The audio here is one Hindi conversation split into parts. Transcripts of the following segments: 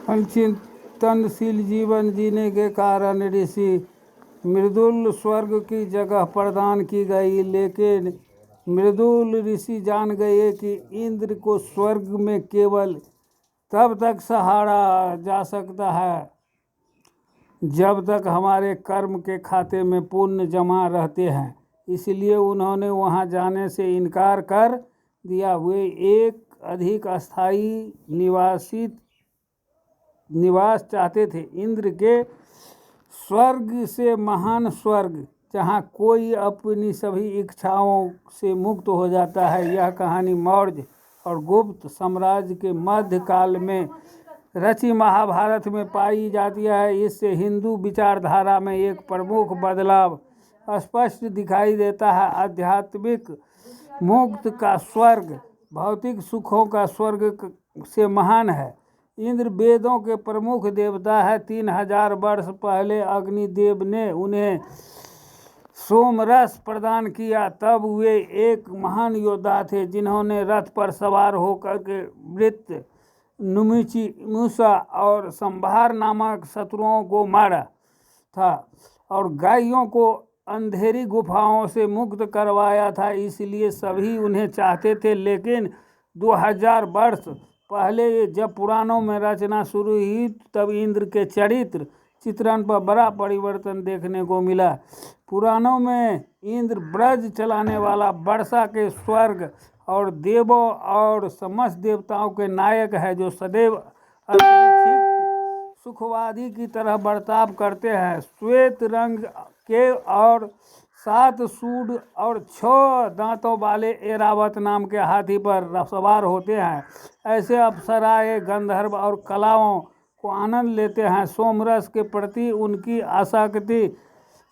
चिंतनशील जीवन जीने के कारण ऋषि मृदुल स्वर्ग की जगह प्रदान की गई, लेकिन मृदुल ऋषि जान गए कि इंद्र को स्वर्ग में केवल तब तक सहारा जा सकता है जब तक हमारे कर्म के खाते में पुण्य जमा रहते हैं। इसलिए उन्होंने वहां जाने से इनकार कर दिया। वे एक अधिक अस्थायी निवास चाहते थे, इंद्र के स्वर्ग से महान स्वर्ग, जहाँ कोई अपनी सभी इच्छाओं से मुक्त हो जाता है। यह कहानी मौर्य और गुप्त साम्राज्य के मध्य काल में रची महाभारत में पाई जाती है। इससे हिंदू विचारधारा में एक प्रमुख बदलाव स्पष्ट दिखाई देता है। आध्यात्मिक मुक्त का स्वर्ग भौतिक सुखों का स्वर्ग से महान है। इंद्र वेदों के प्रमुख देवता है। 3000 वर्ष पहले अग्निदेव ने उन्हें सोमरस प्रदान किया। तब वे एक महान योद्धा थे जिन्होंने रथ पर सवार होकर के वृत्त, मूसा और संभार नामक शत्रुओं को मारा था और गायों को अंधेरी गुफाओं से मुक्त करवाया था। इसलिए सभी उन्हें चाहते थे। लेकिन 2000 वर्ष पहले जब पुराणों में रचना शुरू हुई, तब इंद्र के चरित्र चित्रण पर बड़ा परिवर्तन देखने को मिला। पुराणों में इंद्र ब्रज चलाने वाला, वर्षा के स्वर्ग और देवों और समस्त देवताओं के नायक है, जो सदैव अंतरिक्ष सुखवादी की तरह बर्ताव करते हैं। श्वेत रंग के और 7 सूंड और 6 दांतों वाले ऐरावत नाम के हाथी पर सवार होते हैं। ऐसे अप्सराएं गंधर्व और कलाओं को आनंद लेते हैं। सोमरस के प्रति उनकी आसक्ति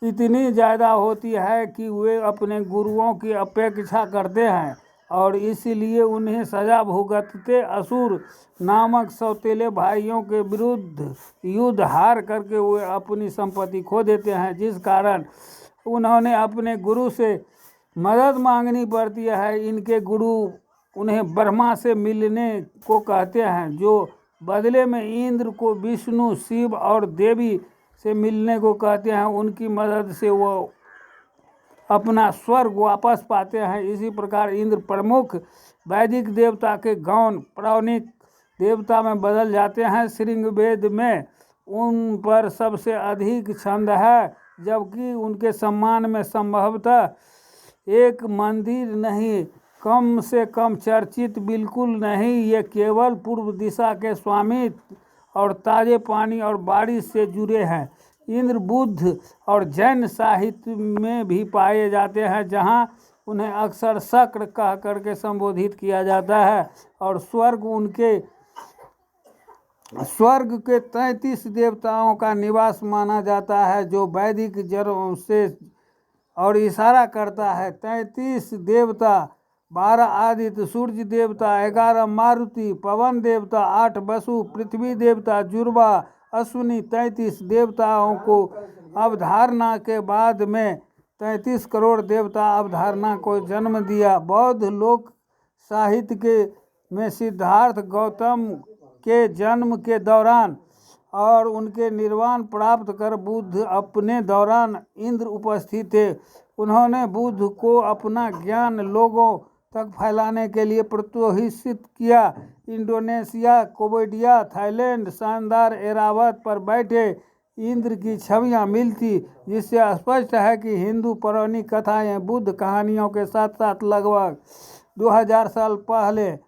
इतनी ज़्यादा होती है कि वे अपने गुरुओं की अपेक्षा करते हैं और इसीलिए उन्हें सजा भुगतते। असुर नामक सौतेले भाइयों के विरुद्ध युद्ध हार करके वे अपनी संपत्ति खो देते हैं, जिस कारण उन्होंने अपने गुरु से मदद मांगनी पड़ती है। इनके गुरु उन्हें ब्रह्मा से मिलने को कहते हैं, जो बदले में इंद्र को विष्णु, शिव और देवी से मिलने को कहते हैं। उनकी मदद से वो अपना स्वर्ग वापस पाते हैं। इसी प्रकार इंद्र प्रमुख वैदिक देवता के गौण पौराणिक देवता में बदल जाते हैं। ऋग्वेद में उन पर सबसे अधिक छंद है, जबकि उनके सम्मान में संभवतः एक मंदिर नहीं, कम से कम चर्चित बिल्कुल नहीं। ये केवल पूर्व दिशा के स्वामित्व और ताजे पानी और बारिश से जुड़े हैं। इंद्र बुद्ध और जैन साहित्य में भी पाए जाते हैं, जहां उन्हें अक्सर शक्र कह करके संबोधित किया जाता है। और स्वर्ग के 33 देवताओं का निवास माना जाता है, जो वैदिक जड़ों से और इशारा करता है। 33 देवता, 12 आदित्य, सूर्य देवता, 11 मारुति, पवन देवता, 8 वसु, पृथ्वी देवता, जुर्वा, अश्विनी। 33 देवताओं को अवधारणा के बाद में 33 करोड़ देवता अवधारणा को जन्म दिया। बौद्ध लोक साहित्य में सिद्धार्थ गौतम के जन्म के दौरान और उनके निर्वाण प्राप्त कर बुद्ध अपने दौरान इंद्र उपस्थित थे। उन्होंने बुद्ध को अपना ज्ञान लोगों तक फैलाने के लिए प्रोत्साहित किया। इंडोनेशिया, कंबोडिया, थाईलैंड शानदार ऐरावत पर बैठे इंद्र की छवियां मिलती, जिससे स्पष्ट है कि हिंदू पौराणिक कथाएं बुद्ध कहानियों के साथ साथ लगभग 2000 साल पहले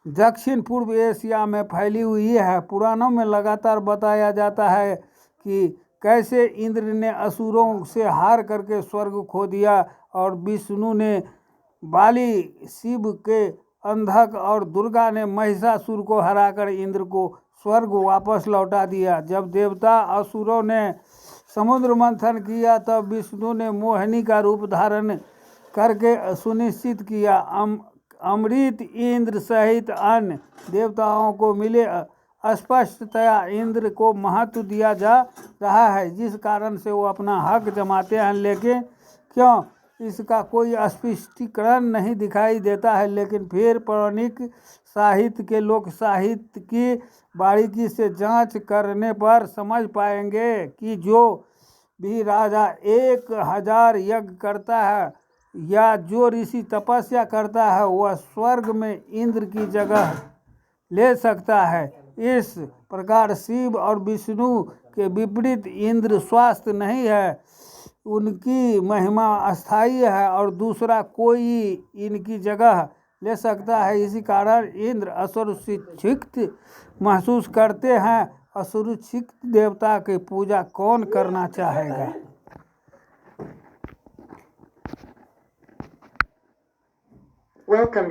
दक्षिण पूर्व एशिया में फैली हुई है। पुराणों में लगातार बताया जाता है कि कैसे इंद्र ने असुरों से हार करके स्वर्ग खो दिया और विष्णु ने बाली, शिव के अंधक और दुर्गा ने महिषासुर को हराकर इंद्र को स्वर्ग वापस लौटा दिया। जब देवता असुरों ने समुद्र मंथन किया, तब विष्णु ने मोहिनी का रूप धारण करके सुनिश्चित किया अमृत इंद्र सहित अन्य देवताओं को मिले। स्पष्टतया इंद्र को महत्व दिया जा रहा है, जिस कारण से वो अपना हक जमाते हैं। लेकिन क्यों इसका कोई स्पष्टीकरण नहीं दिखाई देता है, लेकिन फिर पौराणिक साहित्य के लोक साहित्य की बारीकी से जांच करने पर समझ पाएंगे कि जो भी राजा 1000 यज्ञ करता है या जो ऋषि तपस्या करता है वह स्वर्ग में इंद्र की जगह ले सकता है। इस प्रकार शिव और विष्णु के विपरीत इंद्र स्वास्थ्य नहीं है, उनकी महिमा अस्थायी है और दूसरा कोई इनकी जगह ले सकता है। इसी कारण इंद्र असुरक्षित महसूस करते हैं। असुरक्षित देवता की पूजा कौन करना चाहेगा? Welcome